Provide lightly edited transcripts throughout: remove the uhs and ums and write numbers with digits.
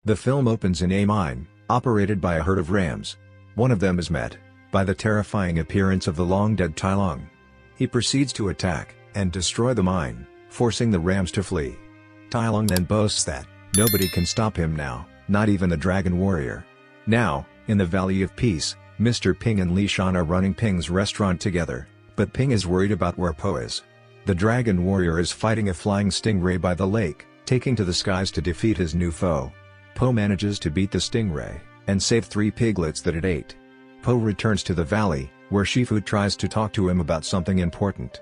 The film opens in a mine, operated by a herd of rams. One of them is met by the terrifying appearance of the long-dead Tai Lung. He proceeds to attack and destroy the mine, forcing the rams to flee. Tai Lung then boasts that nobody can stop him now, not even the Dragon Warrior. Now, in the Valley of Peace, Mr. Ping and Li Shan are running Ping's restaurant together, but Ping is worried about where Po is. The Dragon Warrior is fighting a flying stingray by the lake, taking to the skies to defeat his new foe. Po manages to beat the stingray, and save 3 piglets that it ate. Po returns to the valley, where Shifu tries to talk to him about something important.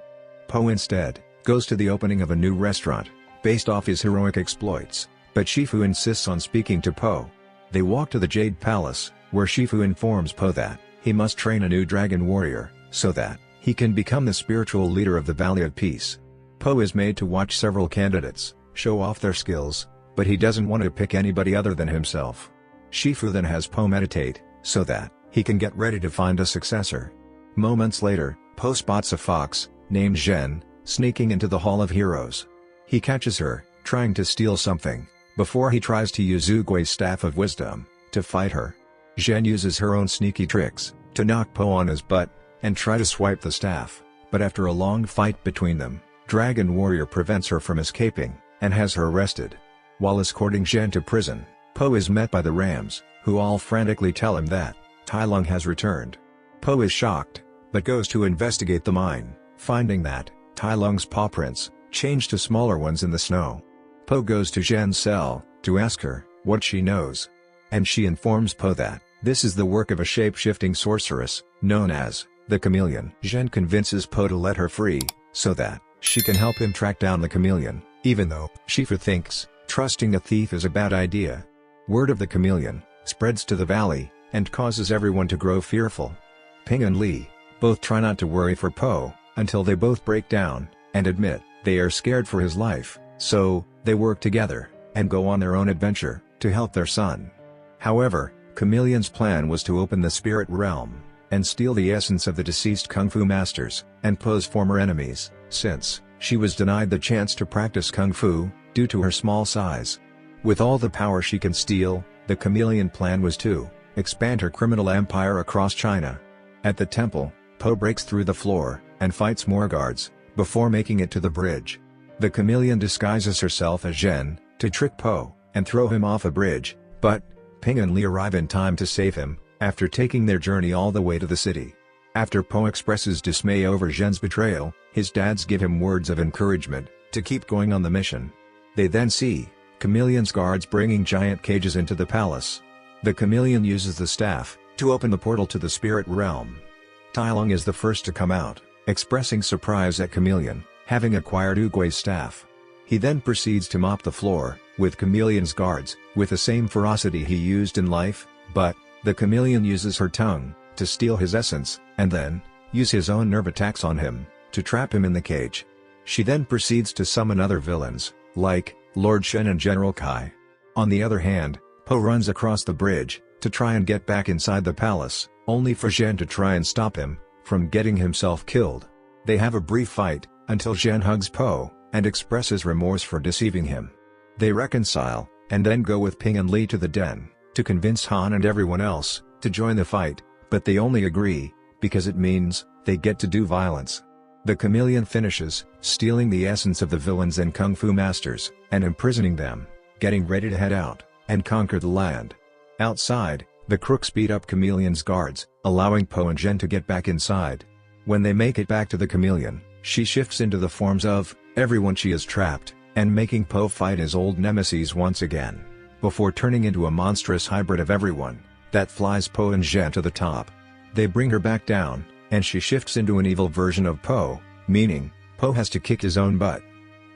Po instead goes to the opening of a new restaurant, based off his heroic exploits, but Shifu insists on speaking to Po. They walk to the Jade Palace, where Shifu informs Po that he must train a new Dragon Warrior, so that he can become the spiritual leader of the Valley of Peace. Po is made to watch several candidates show off their skills, but he doesn't want to pick anybody other than himself. Shifu then has Po meditate, so that he can get ready to find a successor. Moments later, Po spots a fox, named Zhen, sneaking into the Hall of Heroes. He catches her, trying to steal something, before he tries to use Ugui's Staff of Wisdom to fight her. Zhen uses her own sneaky tricks to knock Po on his butt, and try to swipe the staff, but after a long fight between them, Dragon Warrior prevents her from escaping, and has her arrested. While escorting Zhen to prison, Po is met by the rams, who all frantically tell him that Tai Lung has returned. Po is shocked, but goes to investigate the mine, finding that Tai Lung's paw prints changed to smaller ones in the snow. Po goes to Zhen's cell to ask her what she knows, and she informs Po that this is the work of a shape-shifting sorceress known as the Chameleon. Zhen convinces Po to let her free, so that she can help him track down the chameleon, even though Shifu thinks trusting a thief is a bad idea. Word of the chameleon spreads to the valley, and causes everyone to grow fearful. Ping and Li both try not to worry for Po, until they both break down and admit they are scared for his life, so they work together and go on their own adventure to help their son. However, Chameleon's plan was to open the spirit realm and steal the essence of the deceased kung fu masters and Po's former enemies, since she was denied the chance to practice kung fu due to her small size. With all the power she can steal, the Chameleon plan was to expand her criminal empire across China. At the temple, Po breaks through the floor and fights more guards before making it to the bridge. The Chameleon disguises herself as Zhen to trick Po and throw him off a bridge, but Ping and Li arrive in time to save him after taking their journey all the way to the city. After Po expresses dismay over Zhen's betrayal, his dads give him words of encouragement to keep going on the mission. They then see Chameleon's guards bringing giant cages into the palace. The Chameleon uses the staff to open the portal to the spirit realm. Tai Lung is the first to come out, expressing surprise at Chameleon having acquired Ugui's staff. He then proceeds to mop the floor with Chameleon's guards with the same ferocity he used in life, but the Chameleon uses her tongue to steal his essence, and then use his own nerve attacks on him to trap him in the cage. She then proceeds to summon other villains, like Lord Shen and General Kai. On the other hand, Po runs across the bridge to try and get back inside the palace, only for Zhen to try and stop him from getting himself killed. They have a brief fight, until Zhen hugs Po and expresses remorse for deceiving him. They reconcile, and then go with Ping and Li to the den to convince Han and everyone else to join the fight, but they only agree because it means they get to do violence. The Chameleon finishes stealing the essence of the villains and kung fu masters and imprisoning them, getting ready to head out and conquer the land. Outside, the crooks beat up Chameleon's guards, allowing Po and Zhen to get back inside. When they make it back to the Chameleon, she shifts into the forms of everyone she has trapped, and making Po fight his old nemesis once again, before turning into a monstrous hybrid of everyone that flies Po and Zhen to the top. They bring her back down, and she shifts into an evil version of Po, meaning Po has to kick his own butt.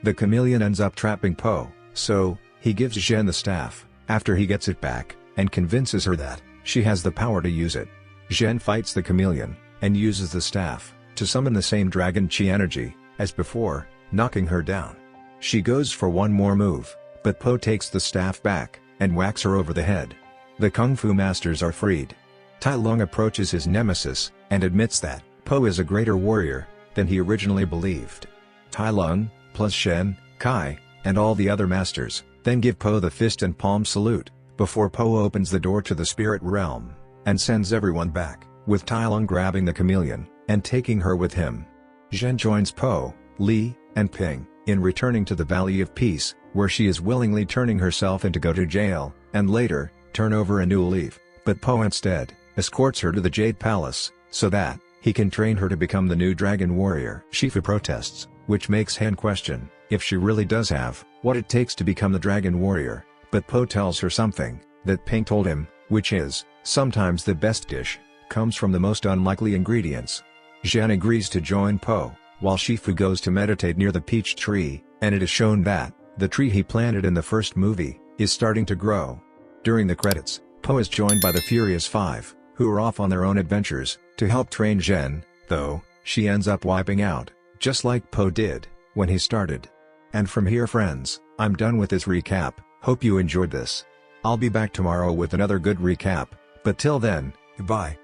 The Chameleon ends up trapping Po, so he gives Zhen the staff after he gets it back, and convinces her that she has the power to use it. Zhen fights the Chameleon and uses the staff to summon the same Dragon Chi energy as before, knocking her down. She goes for one more move, but Po takes the staff back and whacks her over the head. The Kung Fu masters are freed. Tai Lung approaches his nemesis and admits that Po is a greater warrior than he originally believed. Tai Lung, plus Shen, Kai, and all the other masters then give Po the fist and palm salute before Po opens the door to the spirit realm, and sends everyone back, with Tai Lung grabbing the chameleon, and taking her with him. Zhen joins Po, Li, and Ping, in returning to the Valley of Peace, where she is willingly turning herself in to go to jail, and later, turn over a new leaf, but Po instead, escorts her to the Jade Palace, so that he can train her to become the new Dragon Warrior. Shifu protests, which makes Han question if she really does have what it takes to become the Dragon Warrior, but Po tells her something that Ping told him, which is, sometimes the best dish comes from the most unlikely ingredients. Zhen agrees to join Po, while Shifu goes to meditate near the peach tree, and it is shown that the tree he planted in the first movie is starting to grow. During the credits, Po is joined by the Furious Five, who are off on their own adventures to help train Zhen, though she ends up wiping out, just like Po did when he started. And from here, friends, I'm done with this recap. Hope you enjoyed this. I'll be back tomorrow with another good recap, but till then, goodbye.